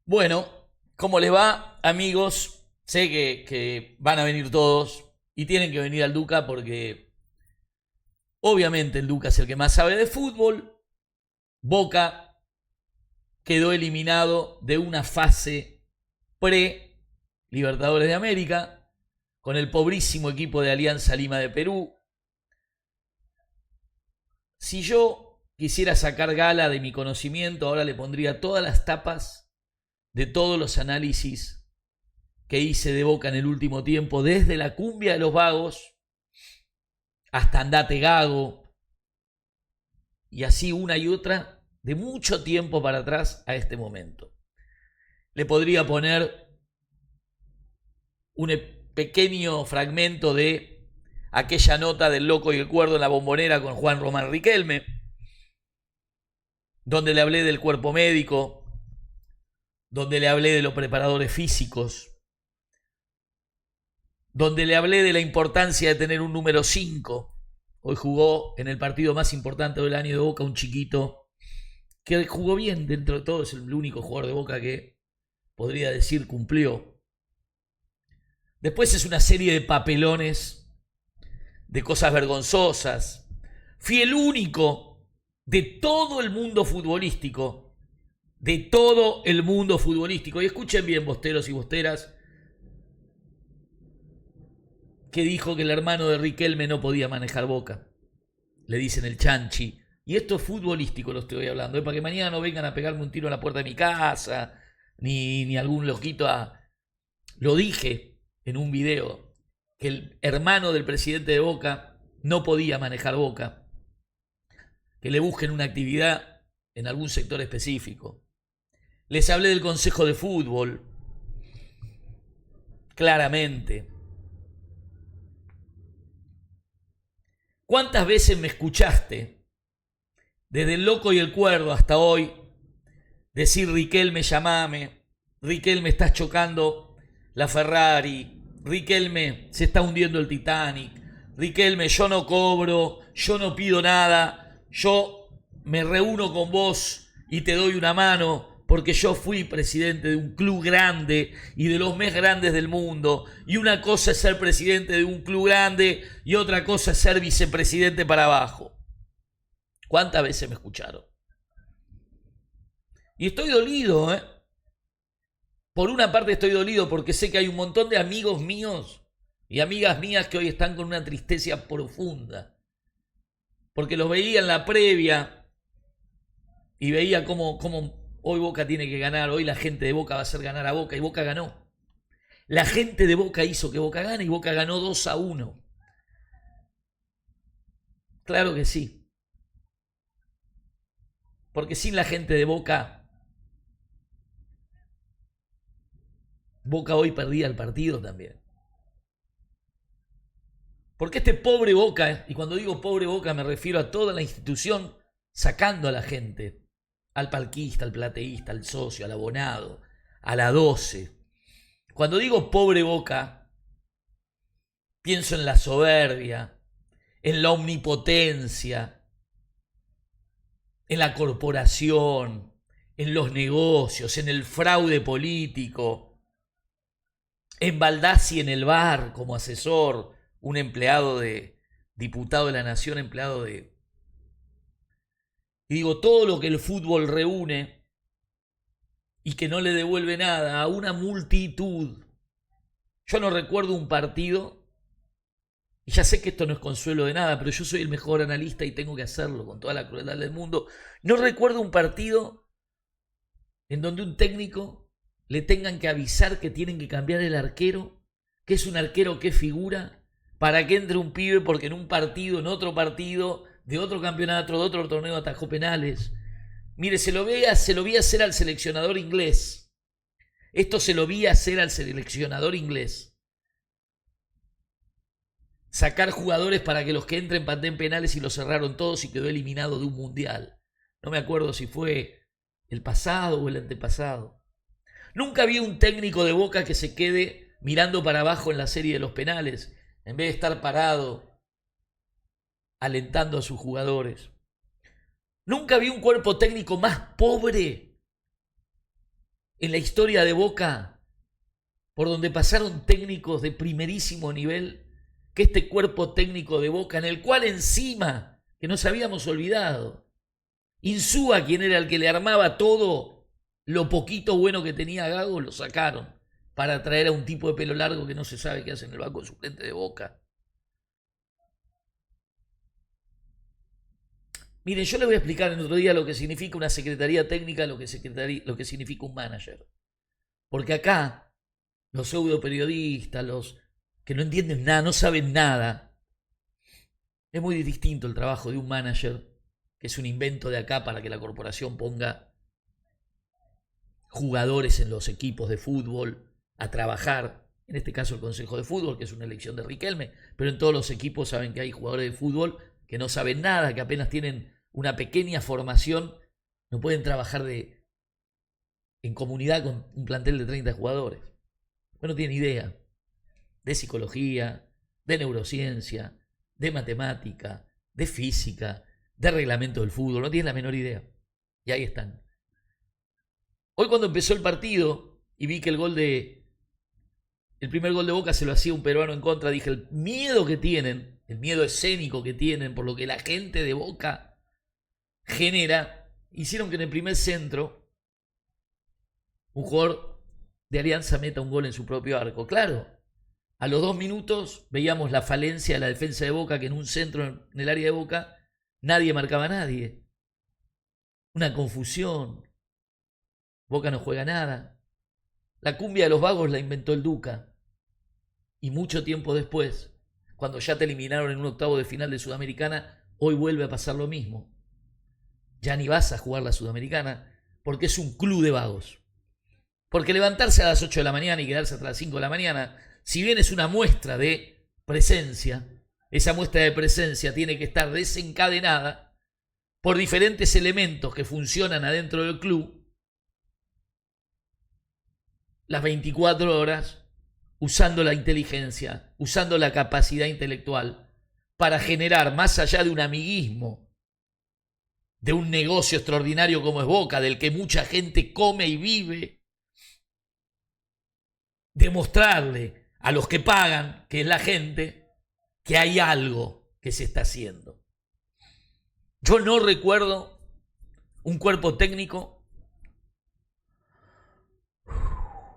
Bueno, ¿cómo les va, amigos? Sé que van a venir todos y tienen que venir al Duca porque obviamente el Duca es el que más sabe de fútbol. Boca quedó eliminado de una fase pre-Libertadores de América con el pobrísimo equipo de Alianza Lima de Perú. Si yo quisiera sacar gala de mi conocimiento, ahora le pondría todas las tapas de todos los análisis que hice de Boca en el último tiempo, desde la cumbia de los vagos hasta Andate Gago, y así una y otra, de mucho tiempo para atrás a este momento. Le podría poner un pequeño fragmento de aquella nota del Loco y el Cuerdo en la Bombonera con Juan Román Riquelme, donde le hablé del cuerpo médico, donde le hablé de los preparadores físicos, donde le hablé de la importancia de tener un número 5. Hoy jugó en el partido más importante del año de Boca un chiquito que jugó bien dentro de todo, es el único jugador de Boca que podría decir cumplió. Después es una serie de papelones, de cosas vergonzosas. Fui el único de todo el mundo futbolístico, y escuchen bien, bosteros y bosteras, que dijo que el hermano de Riquelme no podía manejar Boca. Le dicen el chanchi. Y esto es futbolístico, lo estoy hablando, para que mañana no vengan a pegarme un tiro en la puerta de mi casa, ni algún loquito a... Lo dije en un video, que el hermano del presidente de Boca no podía manejar Boca, que le busquen una actividad en algún sector específico. Les hablé del Consejo de Fútbol, claramente. ¿Cuántas veces me escuchaste, desde el Loco y el Cuerdo hasta hoy, decir Riquelme, llamame, Riquelme, estás chocando la Ferrari, Riquelme, se está hundiendo el Titanic, Riquelme, yo no cobro, yo no pido nada, yo me reúno con vos y te doy una mano porque yo fui presidente de un club grande y de los más grandes del mundo, y una cosa es ser presidente de un club grande y otra cosa es ser vicepresidente para abajo. ¿Cuántas veces me escucharon? Y estoy dolido, ¿eh? Por una parte estoy dolido porque sé que hay un montón de amigos míos y amigas mías que hoy están con una tristeza profunda. Porque los veía en la previa y veía cómo hoy Boca tiene que ganar, hoy la gente de Boca va a hacer ganar a Boca, y Boca ganó. La gente de Boca hizo que Boca gane y Boca ganó 2-1. Claro que sí. Porque sin la gente de Boca, Boca hoy perdía el partido también. Porque este pobre Boca, y cuando digo pobre Boca me refiero a toda la institución sacando a la gente, al palquista, al plateísta, al socio, al abonado, a la 12. Cuando digo pobre Boca, pienso en la soberbia, en la omnipotencia, en la corporación, en los negocios, en el fraude político, en Baldassi en el bar como asesor, un empleado de diputado de la Nación, empleado de... Y digo, todo lo que el fútbol reúne y que no le devuelve nada a una multitud. Yo no recuerdo un partido, y ya sé que esto no es consuelo de nada, pero yo soy el mejor analista y tengo que hacerlo con toda la crueldad del mundo. No recuerdo un partido en donde un técnico le tengan que avisar que tienen que cambiar el arquero, que es un arquero que figura, para que entre un pibe porque en un partido, en otro partido, de otro campeonato, de otro torneo atajó penales. Mire, se lo vi hacer al seleccionador inglés. Esto se lo vi hacer al seleccionador inglés. Sacar jugadores para que los que entren pateen penales, y lo cerraron todos y quedó eliminado de un mundial. No me acuerdo si fue el pasado o el antepasado. Nunca vi un técnico de Boca que se quede mirando para abajo en la serie de los penales, en vez de estar parado alentando a sus jugadores. Nunca vi un cuerpo técnico más pobre en la historia de Boca por donde pasaron técnicos de primerísimo nivel que este cuerpo técnico de Boca, en el cual encima, que nos habíamos olvidado, Insúa, quien era el que le armaba todo, lo poquito bueno que tenía Gago, lo sacaron para traer a un tipo de pelo largo que no se sabe qué hace en el banco suplente de Boca. Miren, yo les voy a explicar en otro día lo que significa una secretaría técnica, lo que significa un manager. Porque acá, los pseudo periodistas, los que no entienden nada, no saben nada, es muy distinto el trabajo de un manager, que es un invento de acá para que la corporación ponga jugadores en los equipos de fútbol a trabajar, en este caso el Consejo de Fútbol, que es una elección de Riquelme, pero en todos los equipos saben que hay jugadores de fútbol que no saben nada, que apenas tienen una pequeña formación, no pueden trabajar en comunidad con un plantel de 30 jugadores. Pues no tienen idea de psicología, de neurociencia, de matemática, de física, de reglamento del fútbol, no tienen la menor idea. Y ahí están. Hoy cuando empezó el partido y vi que el primer gol de Boca se lo hacía un peruano en contra, dije, el miedo que tienen, el miedo escénico que tienen por lo que la gente de Boca genera, hicieron que en el primer centro un jugador de Alianza meta un gol en su propio arco. Claro, a los 2 minutos veíamos la falencia de la defensa de Boca, que en un centro en el área de Boca nadie marcaba a nadie. Una confusión. Boca no juega nada. La cumbia de los vagos la inventó el Duca. Y mucho tiempo después, cuando ya te eliminaron en un octavo de final de Sudamericana, hoy vuelve a pasar lo mismo. Ya ni vas a jugar la Sudamericana porque es un club de vagos. Porque levantarse a las 8 de la mañana y quedarse hasta las 5 de la mañana, si bien es una muestra de presencia, esa muestra de presencia tiene que estar desencadenada por diferentes elementos que funcionan adentro del club las 24 horas, usando la inteligencia, usando la capacidad intelectual para generar, más allá de un amiguismo, de un negocio extraordinario como es Boca, del que mucha gente come y vive, demostrarle a los que pagan, que es la gente, que hay algo que se está haciendo. Yo no recuerdo un cuerpo técnico,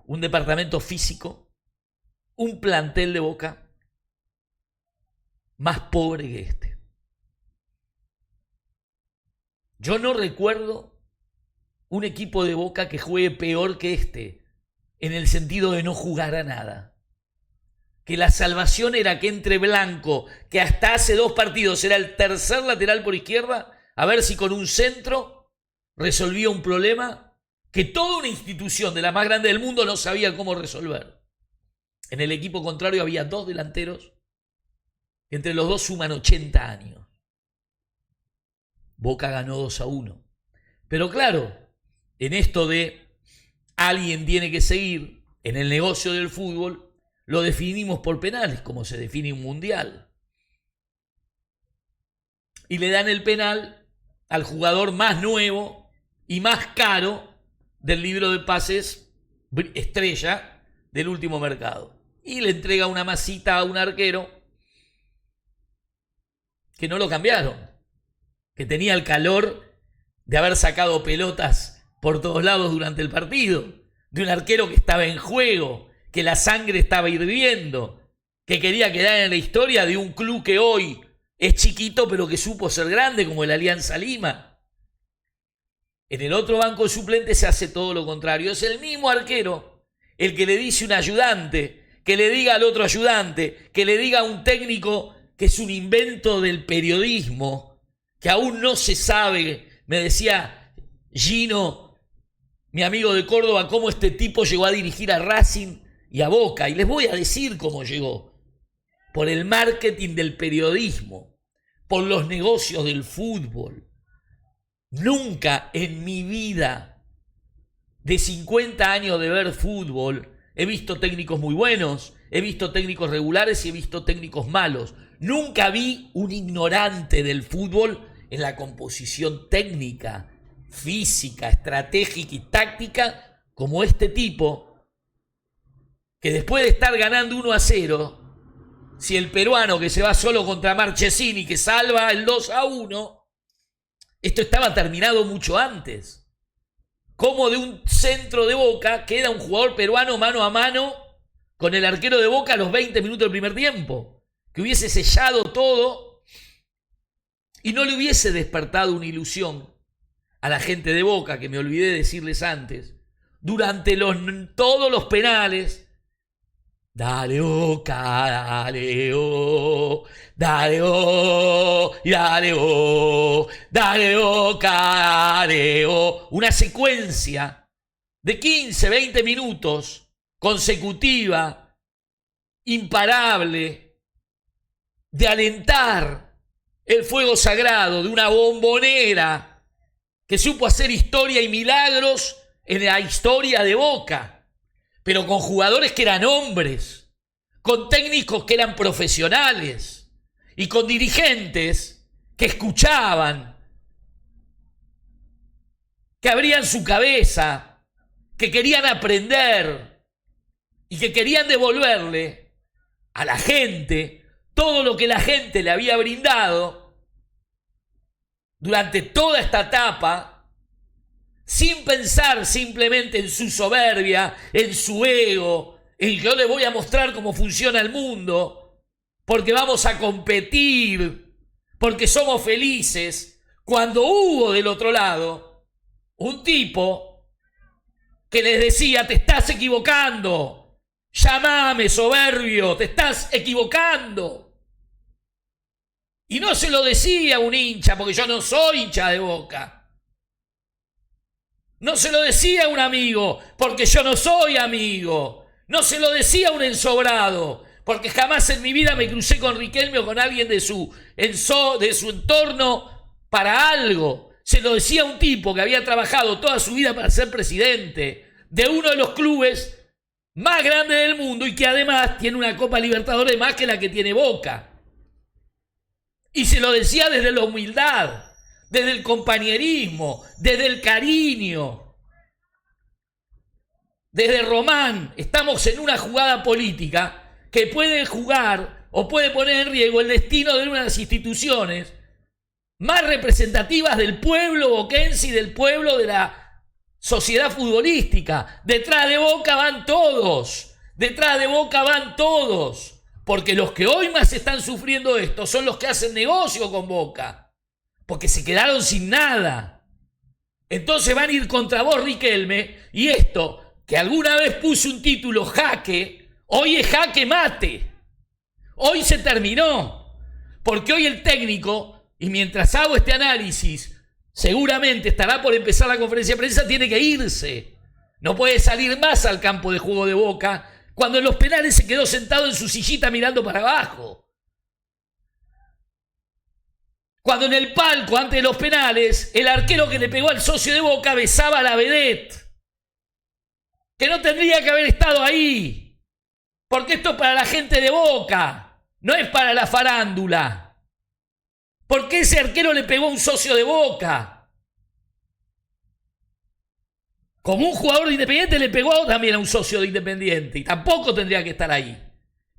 un departamento físico, un plantel de Boca más pobre que este. Yo no recuerdo un equipo de Boca que juegue peor que este, en el sentido de no jugar a nada. Que la salvación era que entre Blanco, que hasta hace 2 partidos era el tercer lateral por izquierda, a ver si con un centro resolvía un problema que toda una institución de la más grande del mundo no sabía cómo resolver. En el equipo contrario había 2 delanteros que entre los dos suman 80 años. Boca ganó 2-1. Pero claro, en esto de alguien tiene que seguir, en el negocio del fútbol, lo definimos por penales, como se define un mundial. Y le dan el penal al jugador más nuevo y más caro del libro de pases estrella del último mercado. Y le entrega una masita a un arquero que no lo cambiaron, que tenía el calor de haber sacado pelotas por todos lados durante el partido, de un arquero que estaba en juego, que la sangre estaba hirviendo, que quería quedar en la historia de un club que hoy es chiquito pero que supo ser grande, como el Alianza Lima. En el otro banco de suplentes se hace todo lo contrario. Es el mismo arquero el que le dice a un ayudante, que le diga al otro ayudante, que le diga a un técnico que es un invento del periodismo, que aún no se sabe. Me decía Gino, mi amigo de Córdoba, cómo este tipo llegó a dirigir a Racing y a Boca. Y les voy a decir cómo llegó. Por el marketing del periodismo, por los negocios del fútbol. Nunca en mi vida de 50 años de ver fútbol he visto técnicos muy buenos, he visto técnicos regulares y he visto técnicos malos. Nunca vi un ignorante del fútbol en la composición técnica, física, estratégica y táctica como este tipo, que después de estar ganando 1-0, si el peruano que se va solo contra Marchesini, que salva el 2-1, esto estaba terminado mucho antes. Como de un centro de Boca queda un jugador peruano mano a mano con el arquero de Boca a los 20 minutos del primer tiempo, que hubiese sellado todo y no le hubiese despertado una ilusión a la gente de Boca, que me olvidé de decirles antes, durante todos los penales. Dale Boca, dale oh, dale oh, y dale oh, dale Boca, dale oh. Una secuencia de 15, 20 minutos consecutiva, imparable, de alentar el fuego sagrado de una bombonera que supo hacer historia y milagros en la historia de Boca, pero con jugadores que eran hombres, con técnicos que eran profesionales y con dirigentes que escuchaban, que abrían su cabeza, que querían aprender y que querían devolverle a la gente todo lo que la gente le había brindado durante toda esta etapa, sin pensar simplemente en su soberbia, en su ego, en que yo le voy a mostrar cómo funciona el mundo, porque vamos a competir, porque somos felices, cuando hubo del otro lado un tipo que les decía: te estás equivocando, llámame soberbio, te estás equivocando. Y no se lo decía un hincha, porque yo no soy hincha de Boca. No se lo decía a un amigo, porque yo no soy amigo. No se lo decía a un ensobrado, porque jamás en mi vida me crucé con Riquelme o con alguien de su entorno para algo. Se lo decía a un tipo que había trabajado toda su vida para ser presidente de uno de los clubes más grandes del mundo y que además tiene una Copa Libertadores más que la que tiene Boca. Y se lo decía desde la humildad, desde el compañerismo, desde el cariño, desde Román. Estamos en una jugada política que puede jugar o puede poner en riesgo el destino de una de las instituciones más representativas del pueblo boquense y del pueblo de la sociedad futbolística. Detrás de Boca van todos, detrás de Boca van todos, porque los que hoy más están sufriendo esto son los que hacen negocio con Boca, porque se quedaron sin nada. Entonces van a ir contra vos, Riquelme, y esto, que alguna vez puse un título jaque, hoy es jaque mate. Hoy se terminó, porque hoy el técnico, y mientras hago este análisis, seguramente estará por empezar la conferencia de prensa, tiene que irse. No puede salir más al campo de juego de Boca, cuando en los penales se quedó sentado en su sillita mirando para abajo. Cuando en el palco, antes de los penales, el arquero que le pegó al socio de Boca besaba a la vedette, que no tendría que haber estado ahí, porque esto es para la gente de Boca, no es para la farándula. ¿Por qué ese arquero le pegó a un socio de Boca? Como un jugador de Independiente le pegó también a un socio de Independiente, y tampoco tendría que estar ahí.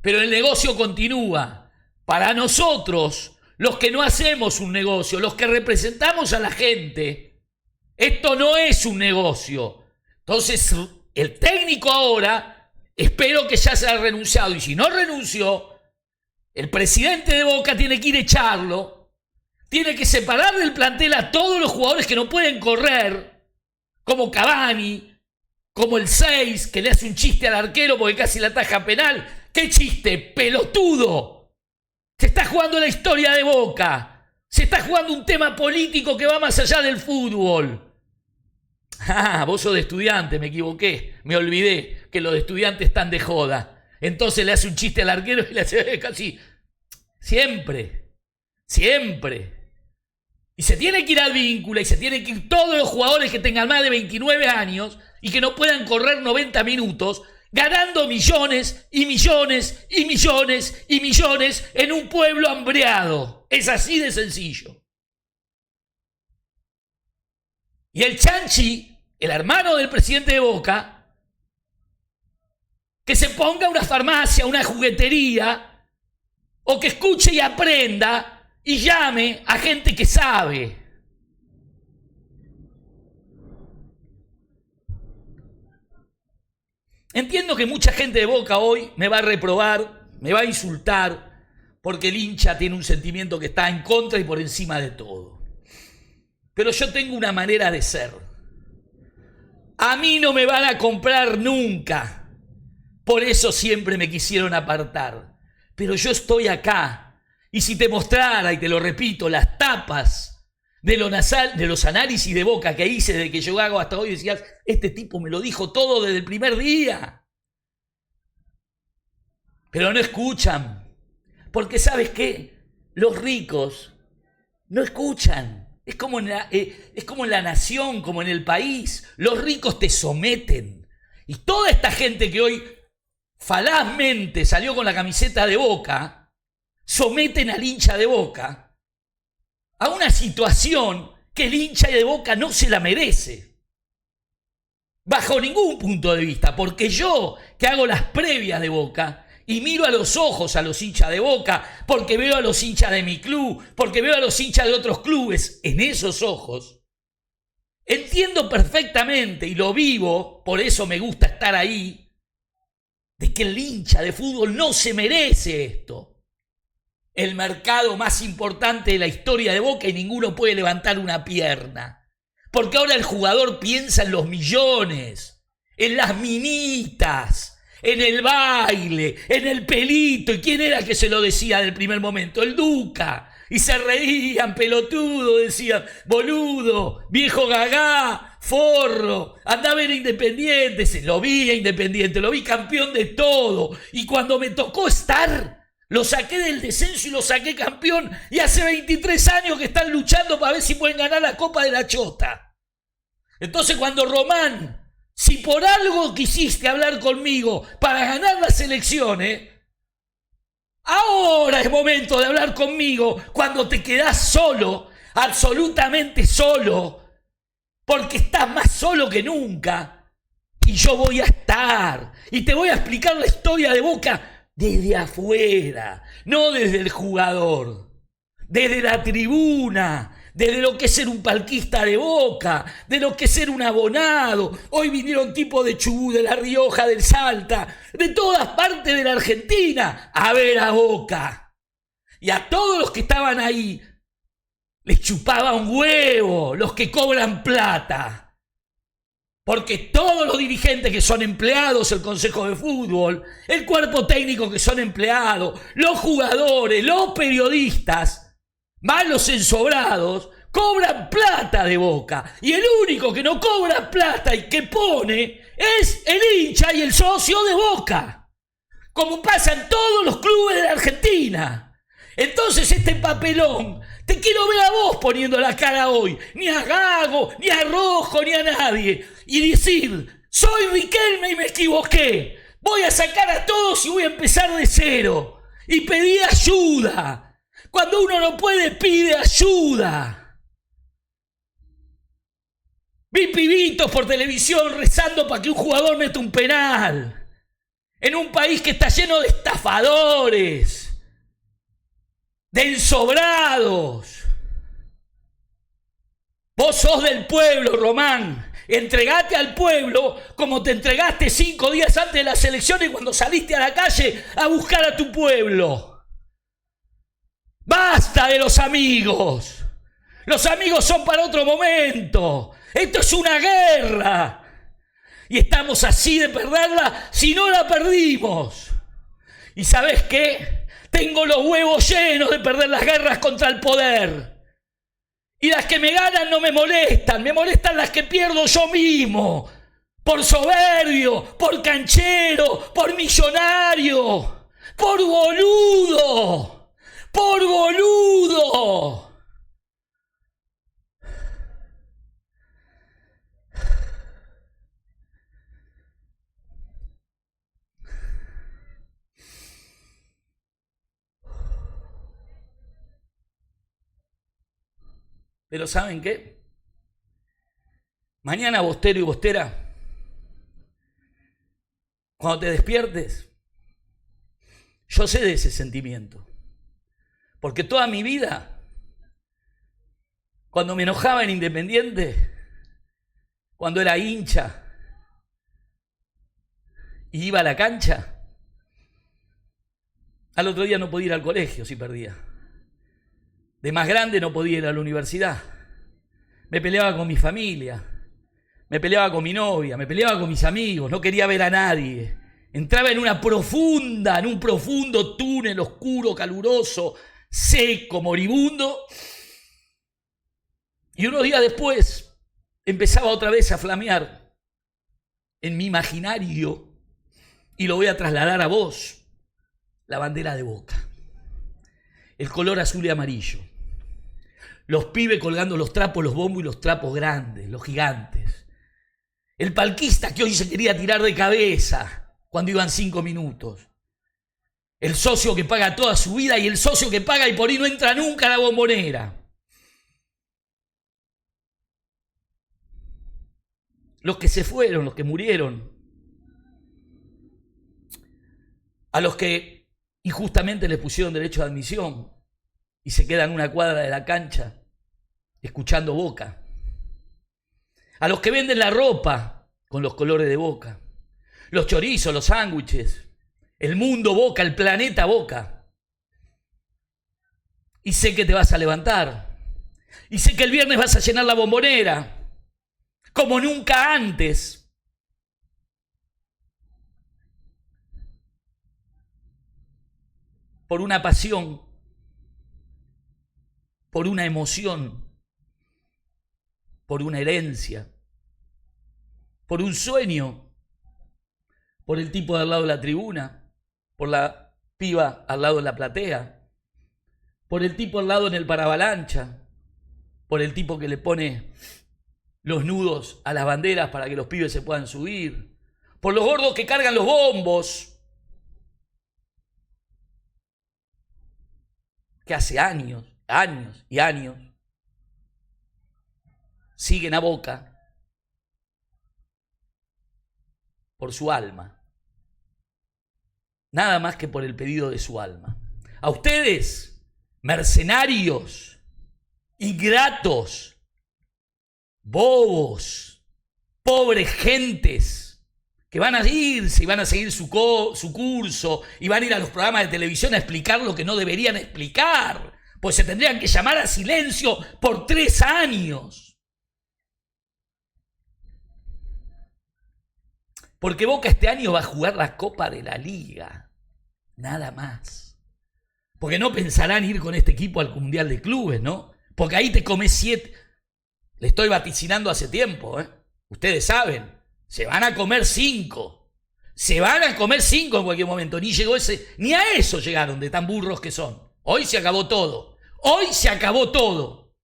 Pero el negocio continúa. Para nosotros, los que no hacemos un negocio, los que representamos a la gente, esto no es un negocio. Entonces, el técnico ahora, espero que ya se haya renunciado, y si no renunció, el presidente de Boca tiene que ir a echarlo, tiene que separar del plantel a todos los jugadores que no pueden correr, como Cavani, como el 6, que le hace un chiste al arquero porque casi la ataja penal. ¿Qué chiste? ¡Pelotudo! Se está jugando la historia de Boca. Se está jugando un tema político que va más allá del fútbol. Ah, vos sos de Estudiante, me equivoqué. Me olvidé que los de Estudiantes están de joda. Entonces le hace un chiste al arquero y le hace casi... Siempre. Y se tiene que ir al Víncula y se tienen que ir todos los jugadores que tengan más de 29 años y que no puedan correr 90 minutos, ganando millones y millones y millones y millones en un pueblo hambreado. Es así de sencillo. Y el chanchi el hermano del presidente de Boca, que se ponga una farmacia, una juguetería, o que escuche y aprenda y llame a gente que sabe. Entiendo que mucha gente de Boca hoy me va a reprobar, me va a insultar, porque el hincha tiene un sentimiento que está en contra y por encima de todo. Pero yo tengo una manera de ser. A mí no me van a comprar nunca. Por eso siempre me quisieron apartar. Pero yo estoy acá. Y si te mostrara, y te lo repito, las tapas de los análisis de Boca que hice desde que yo hago hasta hoy, decías, este tipo me lo dijo todo desde el primer día. Pero no escuchan. Porque ¿sabes qué? Los ricos no escuchan. Es como en la nación, como en el país. Los ricos te someten. Y toda esta gente que hoy falazmente salió con la camiseta de Boca, someten al hincha de Boca a una situación que el hincha de Boca no se la merece. Bajo ningún punto de vista. Porque yo, que hago las previas de Boca, y miro a los ojos a los hinchas de Boca, porque veo a los hinchas de mi club, porque veo a los hinchas de otros clubes en esos ojos, entiendo perfectamente y lo vivo, por eso me gusta estar ahí, de que el hincha de fútbol no se merece esto. El mercado más importante de la historia de Boca y ninguno puede levantar una pierna. Porque ahora el jugador piensa en los millones, en las minitas, en el baile, en el pelito. ¿Y quién era que se lo decía del primer momento? El Duca. Y se reían, pelotudo, decían, boludo, viejo gagá, forro, andá a ver a Independiente. Lo vi a Independiente, lo vi campeón de todo. Y cuando me tocó estar, lo saqué del descenso y lo saqué campeón. Y hace 23 años que están luchando para ver si pueden ganar la Copa de la Chota. Entonces cuando Román, si por algo quisiste hablar conmigo para ganar las elecciones, ahora es momento de hablar conmigo cuando te quedás solo, absolutamente solo, porque estás más solo que nunca. Y yo voy a estar, y te voy a explicar la historia de Boca desde afuera, no desde el jugador, desde la tribuna, desde lo que es ser un palquista de Boca, de lo que es ser un abonado. Hoy vinieron tipos de Chubut, de La Rioja, del Salta, de todas partes de la Argentina a ver a Boca. Y a todos los que estaban ahí les chupaba un huevo los que cobran plata. Porque todos los dirigentes que son empleados, el Consejo de Fútbol, el cuerpo técnico que son empleados, los jugadores, los periodistas, más los ensobrados, cobran plata de Boca. Y el único que no cobra plata y que pone es el hincha y el socio de Boca. Como pasa en todos los clubes de la Argentina. Entonces este papelón, te quiero ver a vos poniendo la cara hoy. Ni a Gago, ni a Rojo, ni a nadie. Y decir, soy Riquelme y me equivoqué. Voy a sacar a todos y voy a empezar de cero. Y pedí ayuda. Cuando uno no puede, pide ayuda. Vi pibitos por televisión rezando para que un jugador meta un penal. En un país que está lleno de estafadores, de ensobrados. Vos sos del pueblo, Román. Entregate al pueblo como te entregaste 5 días antes de las elecciones cuando saliste a la calle a buscar a tu pueblo. Basta de los amigos. Los amigos son para otro momento. Esto es una guerra. Y estamos así de perderla si no la perdimos. ¿Y sabés qué? Tengo los huevos llenos de perder las guerras contra el poder. Y las que me ganan no me molestan las que pierdo yo mismo. Por soberbio, por canchero, por millonario, por boludo. ¡Por boludo! Pero ¿saben qué? Mañana, bostero y bostera, cuando te despiertes, yo sé de ese sentimiento. Porque toda mi vida, cuando me enojaba en Independiente, cuando era hincha y iba a la cancha, al otro día no podía ir al colegio si perdía. De más grande no podía ir a la universidad. Me peleaba con mi familia, me peleaba con mi novia, me peleaba con mis amigos, no quería ver a nadie. Entraba en un profundo túnel oscuro, caluroso, seco, moribundo. Y unos días después empezaba otra vez a flamear en mi imaginario, y lo voy a trasladar a vos, la bandera de Boca. El color azul y amarillo. Los pibes colgando los trapos, los bombos y los trapos grandes, los gigantes. El palquista que hoy se quería tirar de cabeza cuando iban 5 minutos. El socio que paga toda su vida y el socio que paga y por ahí no entra nunca a la Bombonera. Los que se fueron, los que murieron. A los que injustamente les pusieron derecho de admisión y se quedan una cuadra de la cancha escuchando Boca. A los que venden la ropa con los colores de Boca. Los chorizos, los sándwiches. El mundo Boca, el planeta Boca. Y sé que te vas a levantar. Y sé que el viernes vas a llenar la Bombonera como nunca antes. Por una pasión, por una emoción, por una herencia, por un sueño, por el tipo de al lado de la tribuna, por la piba al lado de la platea, por el tipo al lado en el paravalancha, por el tipo que le pone los nudos a las banderas para que los pibes se puedan subir, por los gordos que cargan los bombos, que hace años y años siguen a Boca por su alma, nada más que por el pedido de su alma. A ustedes, mercenarios, ingratos, bobos, pobres gentes, que van a irse y van a seguir su curso y van a ir a los programas de televisión a explicar lo que no deberían explicar, pues se tendrían que llamar a silencio por 3 años. Porque Boca este año va a jugar la Copa de la Liga, nada más. Porque no pensarán ir con este equipo al Mundial de Clubes, ¿no? Porque ahí te comes 7. Le estoy vaticinando hace tiempo, ¿eh? Ustedes saben. Se van a comer 5. Se van a comer 5 en cualquier momento. Ni a eso llegaron de tan burros que son. Hoy se acabó todo. Hoy se acabó todo.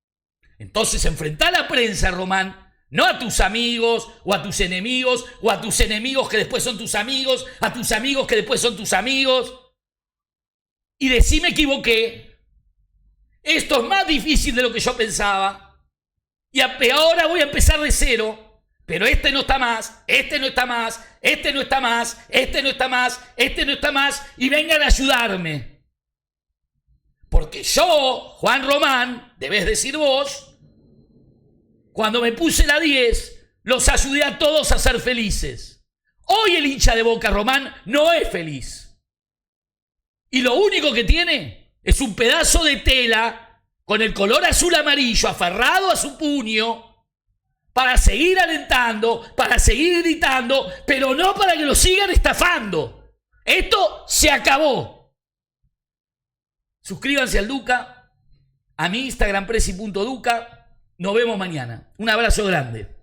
Entonces enfrentá a la prensa, Román. No a tus amigos o a tus enemigos o a tus enemigos que después son tus amigos, a tus amigos que después son tus amigos. Y decí me equivoqué. Esto es más difícil de lo que yo pensaba. Y ahora voy a empezar de cero. Pero este no está más, este no está más, este no está más, este no está más, este no está más, y vengan a ayudarme. Porque yo, Juan Román, debes decir vos, cuando me puse la 10, los ayudé a todos a ser felices. Hoy el hincha de Boca, Román, no es feliz. Y lo único que tiene es un pedazo de tela con el color azul amarillo aferrado a su puño, para seguir alentando, para seguir gritando, pero no para que lo sigan estafando. Esto se acabó. Suscríbanse al Duca, a mi Instagram presi.duca. Nos vemos mañana. Un abrazo grande.